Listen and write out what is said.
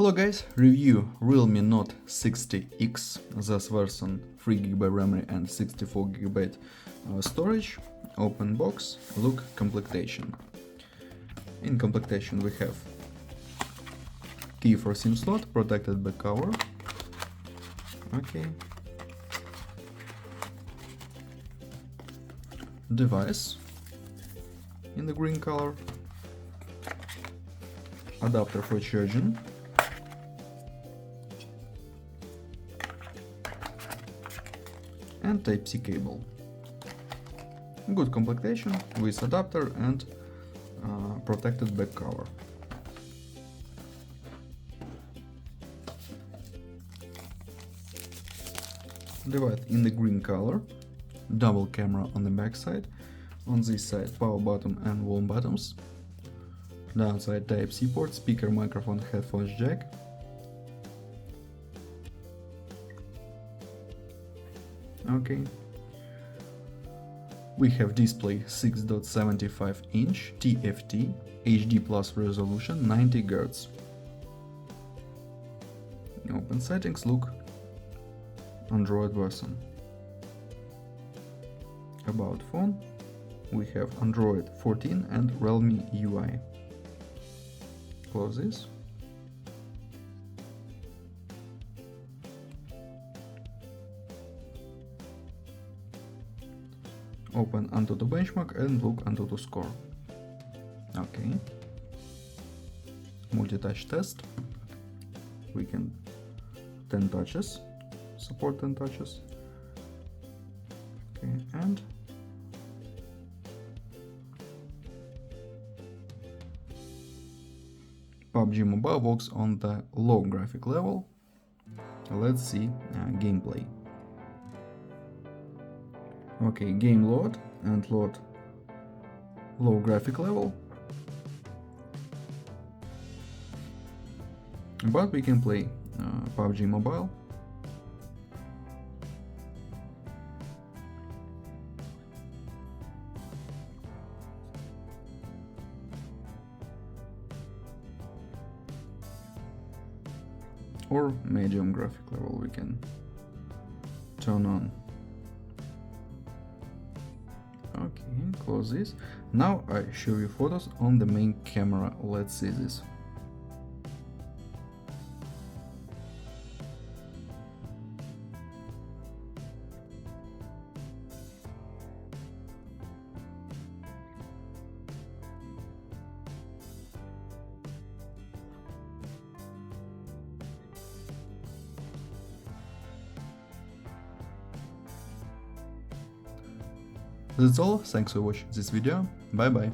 Hello guys, Rewiew Realme Note 60X, this version 3GB memory and 64GB storage, open box, look completion. In completion we have key for SIM slot, protected back cover, okay, device in the green color, adapter for charging, and Type-C cable. Good completion with adapter and protected back cover. Device in the green color, double camera on the back side, on this side power button and volume buttons, downside Type-C port, speaker, microphone, headphones jack, okay. We have display 6.75 inch TFT HD plus resolution 90 Hz. Open settings, look Android version. About phone, we have Android 14 and Realme UI. Close this. Open Antutu benchmark and look Antutu score. Okay. Multi-touch test. We can 10 touches. Support 10 touches. Okay, and PUBG Mobile works on the low graphic level. Let's see gameplay. Okay, game load and load low graphic level, but we can play PUBG Mobile. Or medium graphic level we can turn on. Okay, close this. Now I show you photos on the main camera. Let's see this. That's all, thanks for watching this video, bye bye.